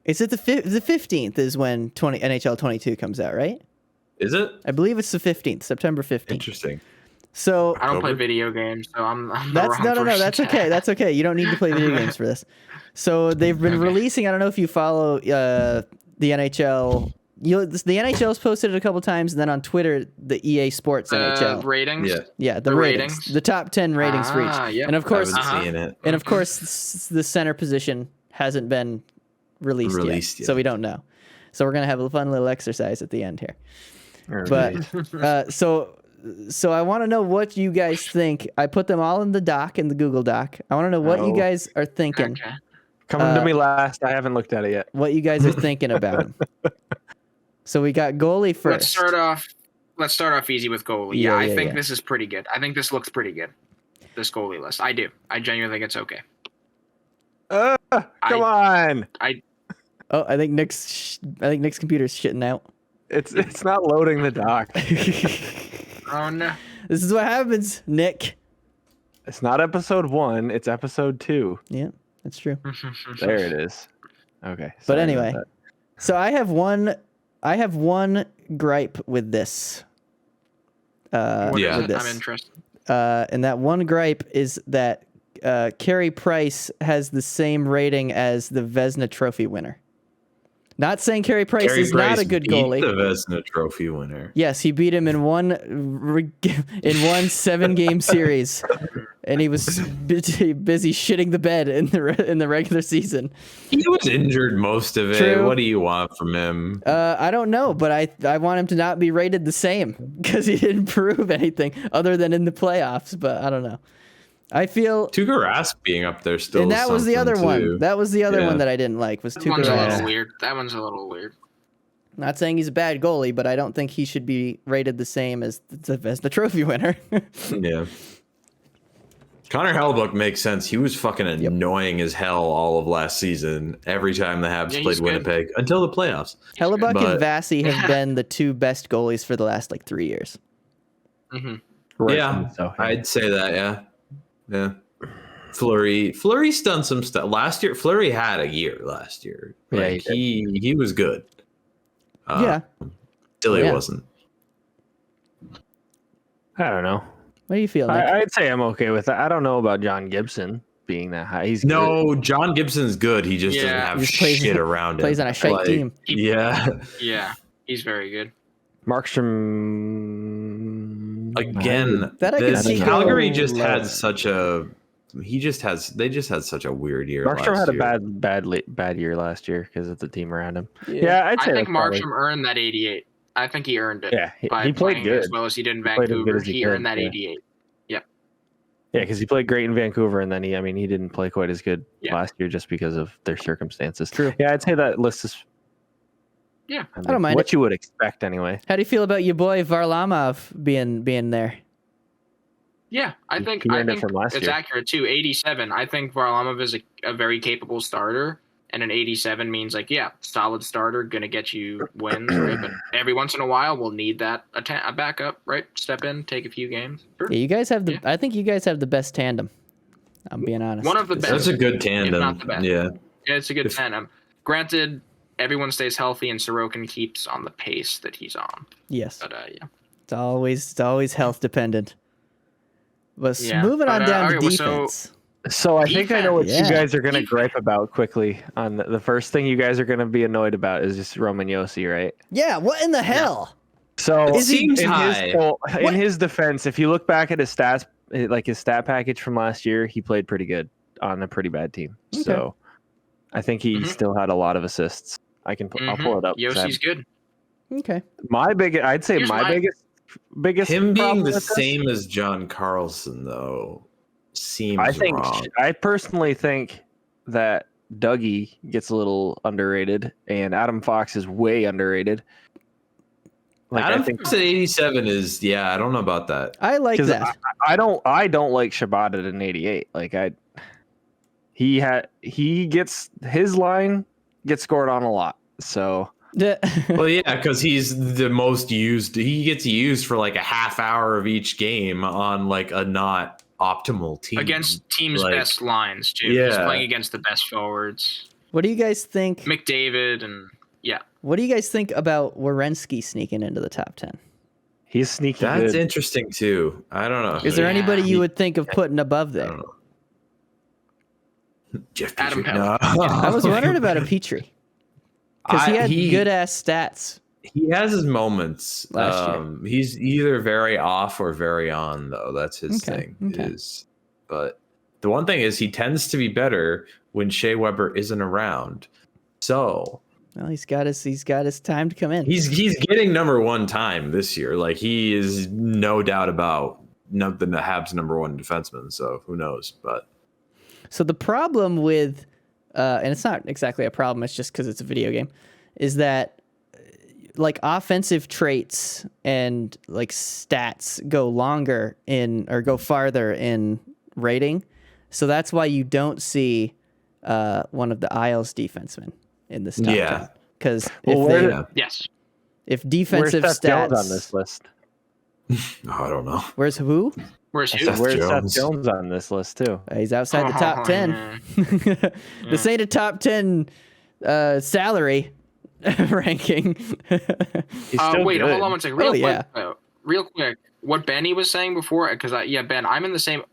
Is it the 15th is when NHL 22 comes out, right? Is it? I believe it's the 15th, September 15th. Interesting. So I don't play video games, so I'm that's the wrong person that's to okay. ask. That's okay. You don't need to play video games for this. So they've been releasing. I don't know if you follow the NHL. The NHL's posted it a couple times, and then on Twitter, the EA Sports NHL ratings. Yeah, the ratings, the top 10 ratings for each. Yep. And of course, Seeing it. and of course, the center position hasn't been released yet, so we don't know. So we're gonna have a fun little exercise at the end here. But so I want to know what you guys think. I put them all in the doc, in the Google Doc. I want to know what you guys are thinking. Okay. Coming to me last. I haven't looked at it yet. What you guys are thinking about them. So we got goalie first. Let's start off easy with goalie. Yeah, I think this is pretty good. I think this looks pretty good. This goalie list. I do. I genuinely think it's okay. Come on. I think Nick's computer's shitting out. It's not loading the doc. Oh no. This is what happens, Nick. It's not episode 1. It's episode 2. Yeah, that's true. There it is. Okay. But anyway, so I have one gripe with this. With this. I'm interested. And that one gripe is that Carey Price has the same rating as the Vezina Trophy winner. Not saying Carey Price is not a good goalie. The Vezina Trophy winner. Yes, he beat him in one 7-game series, and he was busy shitting the bed in the regular season. He was injured most of it. True. What do you want from him? I don't know, but I want him to not be rated the same because he didn't prove anything other than in the playoffs. But I don't know. I feel Tuukka Rask being up there still. And that was the other one. That was the other one that I didn't like. Was Tuukka Rask. That one's a little weird. Not saying he's a bad goalie, but I don't think he should be rated the same as the trophy winner. Yeah. Connor Hellebuyck makes sense. He was fucking annoying as hell all of last season. Every time the Habs played Winnipeg until the playoffs. Hellebuyck and Vasi have been the two best goalies for the last 3 years. Mm-hmm. Right. So, I'd say that. Yeah. Yeah. Fleury's done some stuff last year. Fleury had a year last year. Like, he was good. Dilly wasn't. I don't know. What do you feel? I'd say I'm okay with that. I don't know about John Gibson being that high. He's good. John Gibson's good. He just doesn't have shit around him. Plays on a shite team. Yeah, he's very good. Markstrom again. Calgary just had such a. They just had such a weird year. Markstrom had a bad year last year because of the team around him. I think Markstrom earned that 88. I think he earned it. Yeah, he played good as well as he did in Vancouver. He earned that 88. Yep. Yeah, because he played great in Vancouver, and then he didn't play quite as good last year just because of their circumstances. True. Yeah, I'd say that list is. Yeah, I don't mind what you would expect anyway. How do you feel about your boy Varlamov being there? Yeah, I think it's accurate too. 87. I think Varlamov is a very capable starter, and an 87 means solid starter, gonna get you wins. Right? But every once in a while, we'll need that a backup, right? Step in, take a few games. Sure. Yeah, you guys have the. I think you guys have the best tandem. I'm being honest. One of the best. That's a good tandem. If not the best. Yeah, it's a good tandem. Granted, everyone stays healthy, and Sorokin keeps on the pace that he's on. Yes, but it's always health dependent. But moving on down to defense. So I think I know what you guys are going to gripe about quickly. On the first thing you guys are going to be his Roman Josi, right? Yeah. What in the hell? So in his defense, if you look back at his stats, like his stat package from last year, he played pretty good on a pretty bad team. Okay. So I think he still had a lot of assists. I'll pull it up. Yosi's good. Okay. I'd say biggest him being the same as John Carlson though seems wrong. I personally think that Dougie gets a little underrated and Adam Fox is way underrated. Adam Fox at 87 is I don't know about that. I like that. I don't like Shabbat at an 88. His line gets scored on a lot. So well, because he's the most used. He gets used for a half hour of each game on a not optimal team against teams' best lines too. Yeah. He's playing against the best forwards. What do you guys think? McDavid and yeah. What do you guys think about Werenski sneaking into the top 10? He's sneaky. That's good. interesting too. I don't know. Is there anybody you would think of putting above there? I don't know. Jeff Adam Petrie. Pellet. No. I was wondering about a Petrie because he had good ass stats. He has his moments. Last year. He's either very off or very on, though. That's his thing. Okay. But the one thing is he tends to be better when Shea Weber isn't around. So well, he's got his time to come in. He's getting number one time this year. Like he is no doubt about the Habs number one defenseman. So who knows? But so the problem with, and it's not exactly a problem. It's just because it's a video game, is that like offensive traits and like stats go go farther in rating. So that's why you don't see one of the Isles defensemen in this top 10. Because if defensive where's stats Jones on this list? I don't know. Where's who? Where's Seth Jones on this list too? He's outside the top 10. This ain't a top 10 salary ranking. Wait, hold on one second. Real quick. What Benny was saying before, because Ben, I'm in the same.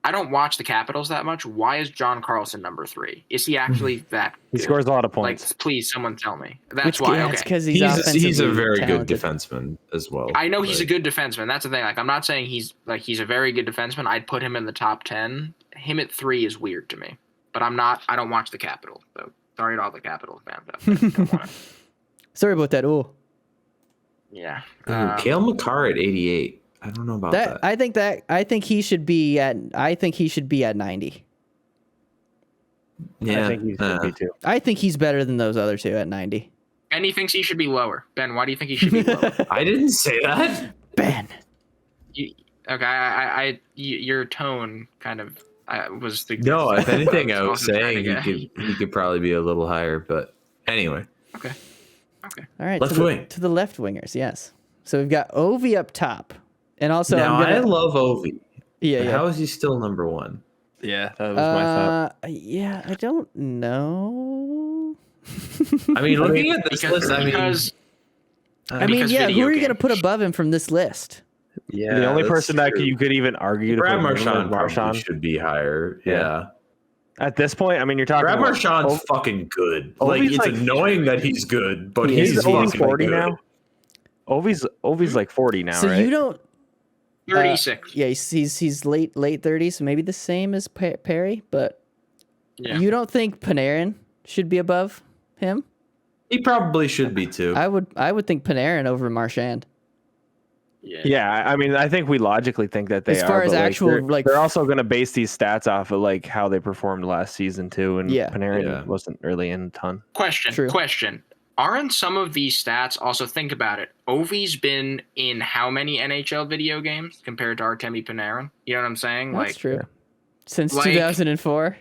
I don't watch the Capitals that much. Why is John Carlson number 3? Is he actually that good? He scores a lot of points. Like, please, someone tell me. That's why. It's because he's a very talented. good defenseman as well. I know he's a good defenseman. That's the thing. Like, I'm not saying he's a very good defenseman. I'd put him in the top 10. Him at 3 is weird to me. But I'm not. I don't watch the Capitals. So sorry to all the Capitals fans. Sorry about that. Oh. Yeah. Cale Makar at 88. I don't know about that. I think he should be at 90. Yeah. I think he should be too. I think he's better than those other two at 90. Ben, he thinks he should be lower. Ben, why do you think he should be lower? I didn't say that. Ben. Your tone kind of was the. No, if anything, I was saying he could probably be a little higher, but anyway. Okay. All right. Left wing. To the left wingers, yes. So we've got Ovi up top. And also, I love Ovi. Yeah. How is he still number 1? Yeah, that was my thought. Yeah, I don't know. I mean, looking at this list, who are you going to put above him from this list? Yeah, the only person that you could even argue Brad to Marchand should be higher. Yeah. At this point, I mean, you're talking Brad Marchand's fucking good. It's annoying that he's good, but he's fucking 40 good. Now. Ovi's like 40 now, so right? You don't 36. Yeah, he's late 30s, so maybe the same as Perry, but you don't think Panarin should be above him? He probably should be too. I would think Panarin over Marchand. Yeah, I mean, I think we logically think that they are. As far as actual, they're also going to base these stats off of like how they performed last season too, and Panarin wasn't really in a ton. Question. Aren't some of these stats also, think about it, Ovi's been in how many NHL video games compared to Artemi Panarin? You know what I'm saying? That's true. Since 2004.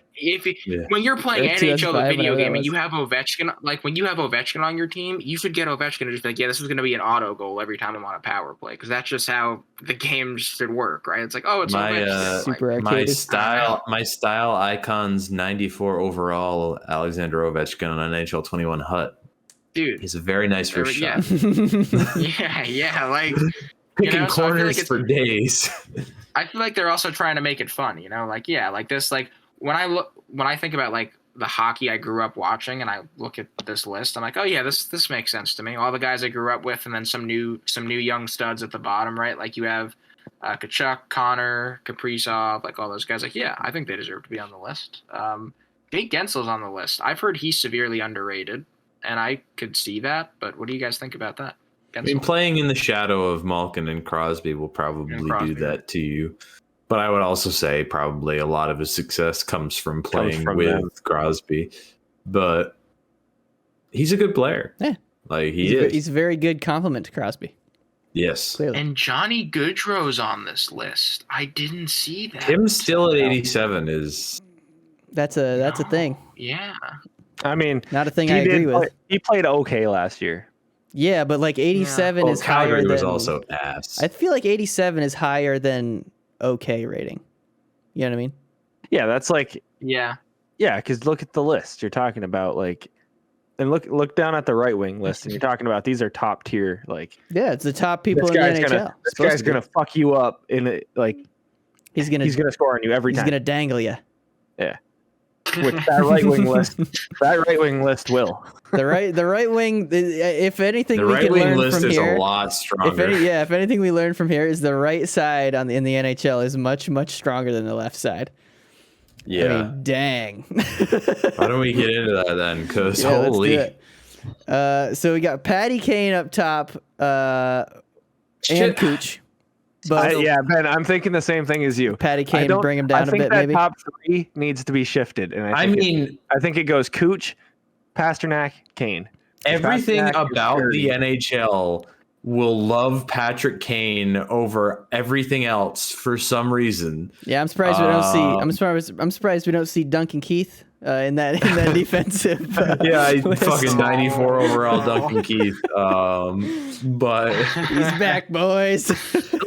When you're playing NHL the video game and you have Ovechkin, when you have Ovechkin on your team, you should get Ovechkin and just be like, this is going to be an auto goal every time I'm on a power play, because that's just how the game should work, right? It's like, it's Ovechkin. Super my style icons 94 overall Alexander Ovechkin on NHL 21 Hut. Dude, he's a very nice wrist shot. Picking corners for days. I feel like they're also trying to make it fun, when I think about the hockey I grew up watching and I look at this list, I'm like, oh yeah, this makes sense to me. All the guys I grew up with, and then some new young studs at the bottom, right? Like you have Kachuk, Connor, Kaprizov, all those guys. I think they deserve to be on the list. Jake Guentzel's on the list. I've heard he's severely underrated. And I could see that, but what do you guys think about that? Guentzel? I mean, playing in the shadow of Malkin and Crosby will probably do that to you. But I would also say probably a lot of his success comes from playing with Crosby. But he's a good player. Yeah. He's a very good compliment to Crosby. Yes. Clearly. And Johnny Goodrose on this list. I didn't see that. Him still at 87 is... That's a thing. Yeah. I mean, not a thing I agree with. He played okay last year. Yeah, but 87 is higher than... was also ass. I feel like 87 is higher than okay rating. You know what I mean? Yeah, that's Yeah. Yeah, because look at the list you're talking about, like, and look down at the right wing list, and you're talking about these are top tier, like. Yeah, it's the top people in the NHL. This guy's gonna fuck you up in it, like. He's gonna score on you every time. He's gonna dangle you. Yeah. Which that right wing list will. The right wing. If anything, we can learn list from is here, a lot stronger. If anything we learn from here is the right side in the NHL is much stronger than the left side. Yeah. I mean, dang. Why don't we get into that then? Because holy. Let's do it. So we got Patty Kane up top, and Cooch. But Ben, I'm thinking the same thing as you. Patty Kane, bring him down a bit, maybe. Top three needs to be shifted, and I think it goes Cooch, Pasternak, Kane. Everything about the NHL will love Patrick Kane over everything else for some reason. Yeah, I'm surprised we don't see. I'm surprised we don't see Duncan Keith in that defensive. Fucking 94 overall Duncan Keith. But he's back, boys.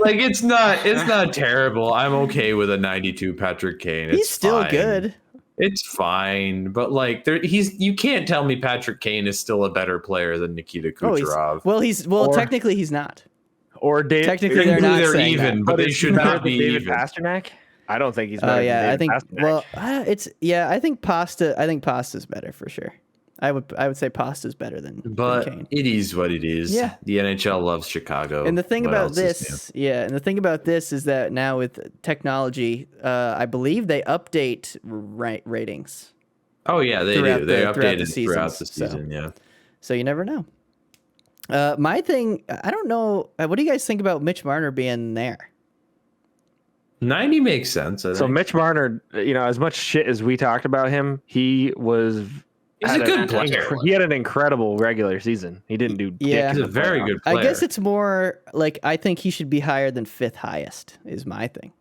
Like it's not terrible. I'm okay with a 92 Patrick Kane. He's still fine. Good. It's fine, but like you can't tell me Patrick Kane is still a better player than Nikita Kucherov. Technically he's not. Or technically they're even, but they should not be David even. Pasternak. I don't think he's better. I think Pasternak. I think Pasta. I think Pasta's better for sure. I would say Pasta's better than Kane. It is what it is. Yeah. The NHL loves Chicago. And the thing about this, is that now with technology, I believe they update ratings. Oh yeah, they do. They update it throughout the So, season. Yeah. So you never know. My thing, I don't know. What do you guys think about Mitch Marner being there? 90 makes sense. So Mitch Marner, as much shit as we talked about him, he's a good player. He had an incredible regular season. He didn't do. Yeah, he's a very good player. I guess it's more like I think he should be higher than 5th highest. Is my thing.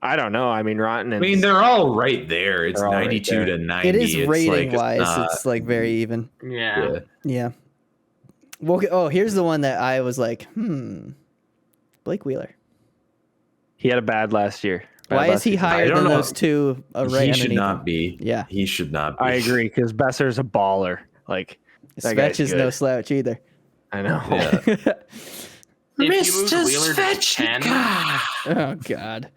I don't know. I mean, Rotten. They're all right there. It's 92 to 90. It is rating wise. It's like very even. Yeah. Well, here's the one that I was like, Blake Wheeler. He had a bad last year. Why is he higher than those two? He should not be. Yeah, he should not be. I agree because Besser's a baller. Like Svetch is no slouch either. I know. Yeah. Mr. Svetchka. Oh God.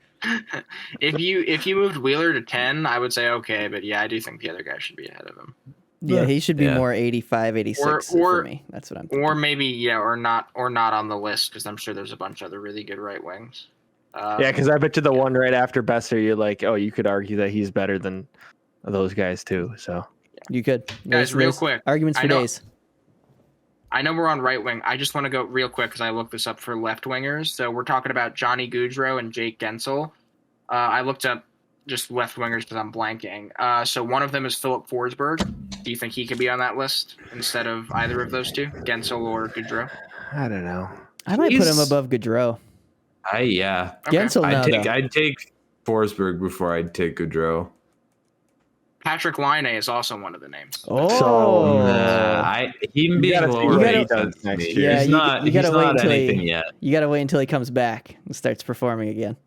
If you moved Wheeler to 10, I would say okay, but yeah, I do think the other guy should be ahead of him. Yeah, he should be more 85, 86 for me. That's what I'm thinking. Or maybe or not on the list because I'm sure there's a bunch of other really good right wings. Because I bet you the one right after Besser, you're like, oh, you could argue that he's better than those guys too. So you could. Guys, real quick. Arguments for days. I know we're on right wing. I just want to go real quick because I looked this up for left wingers. So we're talking about Johnny Guentzel and Jake Guentzel. I looked up just left wingers because I'm blanking. So one of them is Phillip Forsberg. Do you think he could be on that list instead of either of those two, Guentzel or Goodrose? I don't know. I might put him above Goodrose. Guentzel, I'd take Forsberg before I'd take Goodrose. Patrick Laine is also one of the names. Him being lower does next year. He's not anything yet. You gotta wait until he comes back and starts performing again.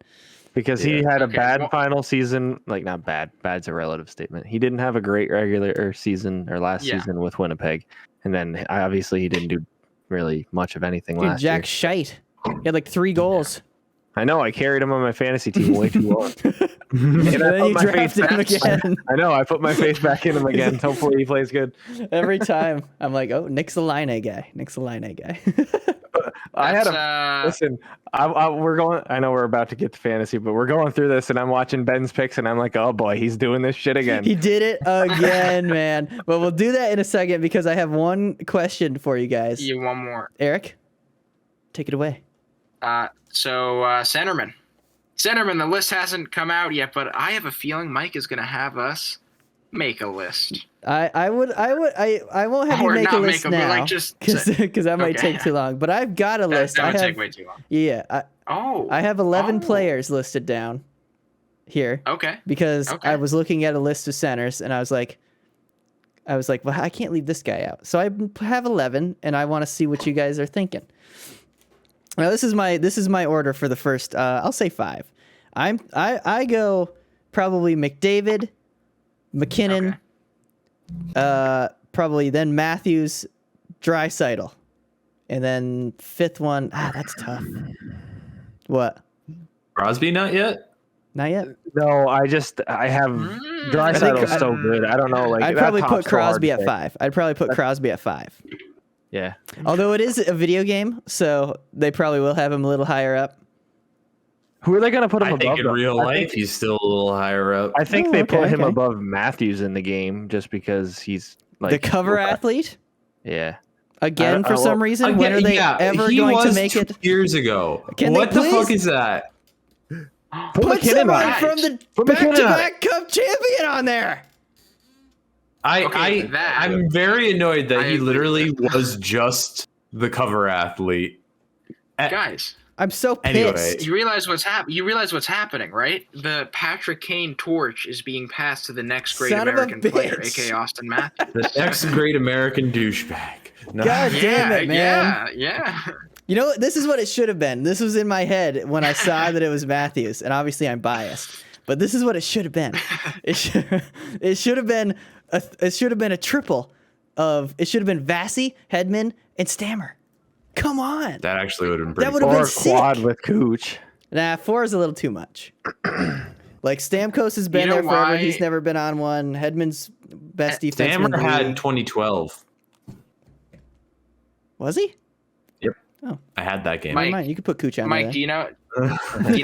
Because he had a bad final season, like not bad. Bad's a relative statement. He didn't have a great regular season or last season with Winnipeg, and then obviously he didn't do really much of anything last year. Jack Shite. He had like 3 goals. I know. I carried him on my fantasy team way too long. And then you drafted him again. I know. I put my face back in him again. Hopefully he plays good. Every time. I'm like, oh, Nick's the Laine guy. Listen, we're going. I know we're about to get to fantasy, but we're going through this, and I'm watching Ben's picks, and I'm like, oh boy, he's doing this shit again. He did it again, man. But we'll do that in a second because I have one question for you guys. One more. Eric, take it away. So centerman, the list hasn't come out yet, but I have a feeling Mike is going to have us make a list. I won't have you make a list now because that might take too long. But I've got a list. That would take way too long. Yeah. I have 11 players listed down here. Okay. Because I was looking at a list of centers and I was like, well, I can't leave this guy out. So I have 11 and I want to see what you guys are thinking. Now this is my order for the first. I'll say 5. I go probably McDavid, McKinnon, probably then Matthews, Draisaitl, and then fifth one. That's tough. What? Crosby not yet? Not yet. No, I have Draisaitl's so good. I don't know. Like I'd probably put Crosby at 5. I'd probably put Crosby at 5. Yeah. Although it is a video game, so they probably will have him a little higher up. Who are they going to put him above? I think in real life, he's still a little higher up. I think they put him above Matthews in the game just because he's like the cover athlete. Yeah. Again, for some reason, when are they ever going to make it? Years ago. What the fuck is that? Put somebody from the back-to-back Cup champion on there. I'm very annoyed that he literally was just the cover athlete. Guys, I'm so pissed. Anyway. You realize what's happening, right? The Patrick Kane torch is being passed to the next great American player, aka Austin Matthews. The next great American douchebag. No. God damn it, man. Yeah. You know, this is what it should have been. This was in my head when I saw that it was Matthews, and obviously I'm biased. But this is what it should have been. It should have been a triple of. It should have been Vasi, Hedman, and Stammer. Come on. That actually would have been pretty. That would have been sick. Quad with Cooch. Nah, 4 is a little too much. Like Stamkos has been there forever. He's never been on one. Hedman's best defenseman. Stammer had 2012. Was he? Yep. Oh, I had that game. Mike, you could put Cooch on Mike, there. do you know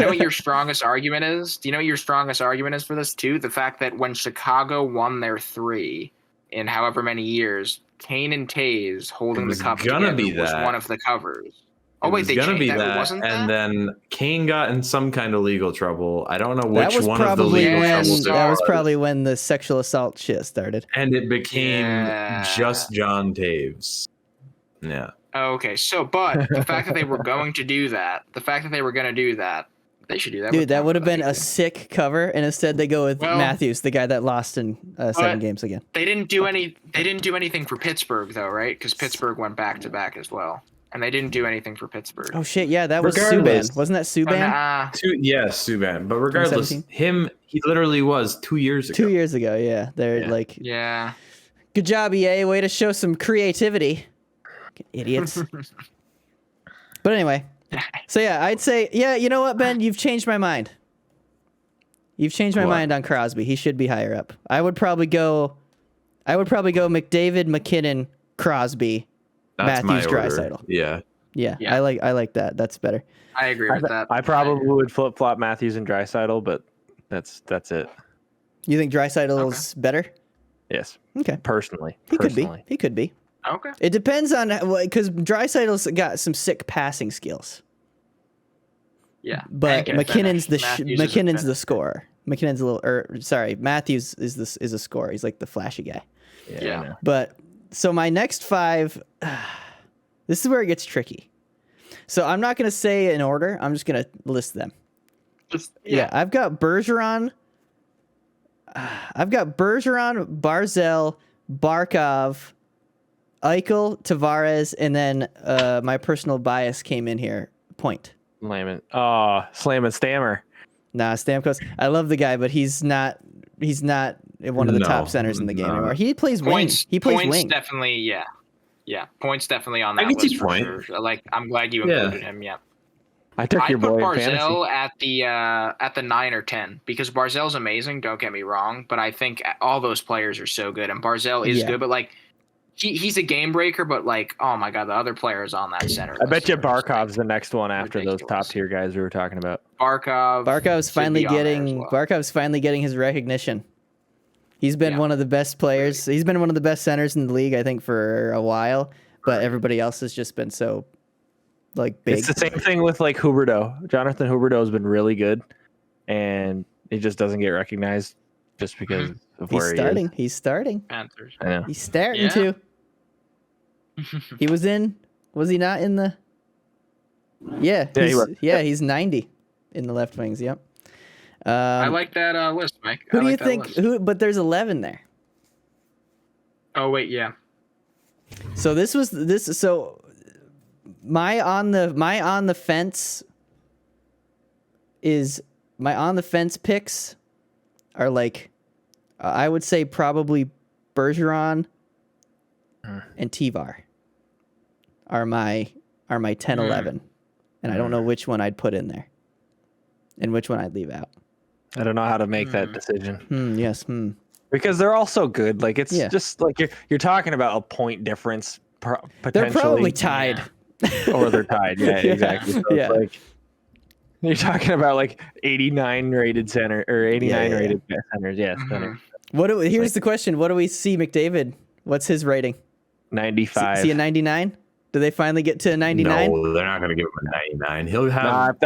what your strongest argument is? Do you know what your strongest argument is for this too? The fact that when Chicago won their 3 in however many years, Kane and Taves holding the cup together was one of the covers. Oh wait, they changed that. Wasn't that? And then Kane got in some kind of legal trouble. I don't know which one of the legal troubles. That was probably when the sexual assault shit started. And it became just John Taves. Yeah. Okay, so but the fact that they were going to do that, they should do that. Dude, that would have been a sick cover, and instead they go with Matthews, the guy that lost in 7 games again. They didn't do anything for Pittsburgh though, right? Because Pittsburgh went back to back as well, and they didn't do anything for Pittsburgh. Oh shit, yeah, that was Subban. Wasn't that Subban? Yes, Subban. But regardless, he literally was 2 years ago. 2 years ago, yeah. They're like, yeah. Good job, EA. Way to show some creativity. Idiots. But anyway, so yeah, I'd say, you know what, Ben? You've changed my mind. You've changed my mind on Crosby. He should be higher up. I would probably go McDavid, McKinnon, Crosby, Matthews, Draisaitl. Yeah. I like that. That's better. I agree with that. I probably would flip flop Matthews and Draisaitl, but that's it. You think Draisaitl's better? Yes. Okay. Personally, he could be. Okay. It depends on because Draisaitl's got some sick passing skills. Yeah. But McKinnon's the scorer. McKinnon's a little Matthews is a scorer. He's like the flashy guy. Yeah. But so my next 5 this is where it gets tricky. So I'm not going to say in order. I'm just going to list them. I've got Bergeron. Barzal, Barkov, Eichel, Tavares, and then my personal bias came in here. Point. Slam and Stammer. Nah, Stamkos. I love the guy, but he's not one of the top centers in the game anymore. He plays wing. He plays wing. Definitely, yeah. Points definitely on that list for sure. Like, I'm glad you included him. Yeah. I took your boy Barzal fantasy. at the 9 or 10 because Barzal's amazing. Don't get me wrong, but I think all those players are so good, and Barzal is good. But like, he's a game breaker. But like, oh my god, the other players on that center. I bet you Barkov's the next one after those top tier guys we were talking about. Barkov's finally getting his recognition. He's been one of the best players. He's been one of the best centers in the league, I think, for a while. But everybody else has just been so. Like big. It's the same thing with like Huberdeau. Jonathan Huberdeau has been really good, and he just doesn't get recognized just because of where he is. He's starting. Panthers. I know. He's starting to. He was in. Was he not in the? Yeah. He's 90 in the left wings. Yep. I like that list, Mike. Who do you think? But there's 11 there. Oh wait, yeah. So my on the fence picks are I would say probably Bergeron and Tvar are my 10-11. And I don't know which one I'd put in there and which one I'd leave out. I don't know how to make that decision. Yes. Because they're all so good. Like, it's just like you're talking about a point difference potentially. They're probably tied. Or they're tied. Yeah, exactly. So it's like, you're talking about like 89 rated center or 89 rated centers. Yeah. Center. Here's the question. What do we see McDavid? What's his rating? 95. See a 99? Do they finally get to a 99? No, they're not going to give him a 99. He'll have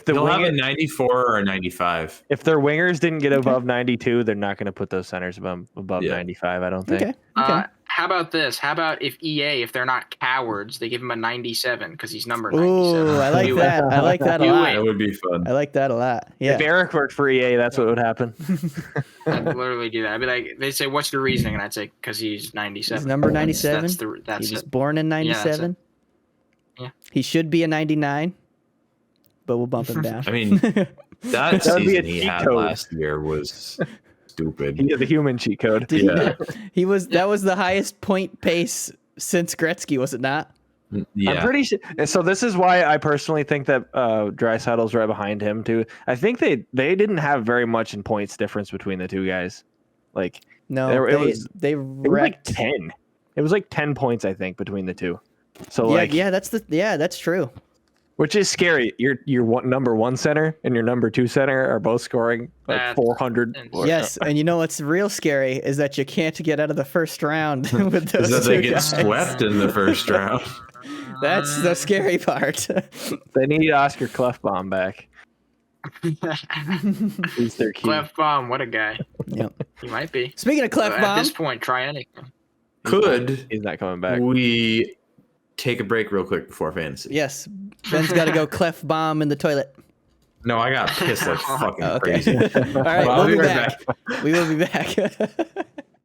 he'll have a 94 or a 95. If their wingers didn't get above 92, they're not going to put those centers above 95. I don't think. Okay. How about this? How about if they're not cowards, they give him a 97 because he's number 97. Ooh, I like that. I like that a lot. That would be fun. I like that a lot. Yeah. If Eric worked for EA, that's what would happen. I'd literally do that. I'd be like, they'd say, "What's your reasoning?" And I'd say, "Because he's 97." He's number 97. That's he was born in 97. Yeah. He should be a 99, but we'll bump him down. I mean, that season he had last year was stupid. He had the human cheat code. That was the highest point pace since Gretzky, was it not? Yeah. I'm pretty sure. And so this is why I personally think that Draisaitl's right behind him too. I think they didn't have very much in points difference between the two guys. Like, no, it was like 10. It was like 10 points, I think, between the two. So that's true. Which is scary. Your number one center and your number two center are both scoring like 400. Yes, and you know what's real scary is that you can't get out of the first round with those two they get swept in the first round. That's the scary part. They need Oscar Klefbom back. He's their key. Klefbom, what a guy. Yep. He might be. Speaking of Klefbom, at this point, try anything. He's not coming back. We take a break real quick before fantasy? Yes. Ben's got to go Klefbom in the toilet. No, I got pissed like fucking crazy. All right, we'll be back. We will be back.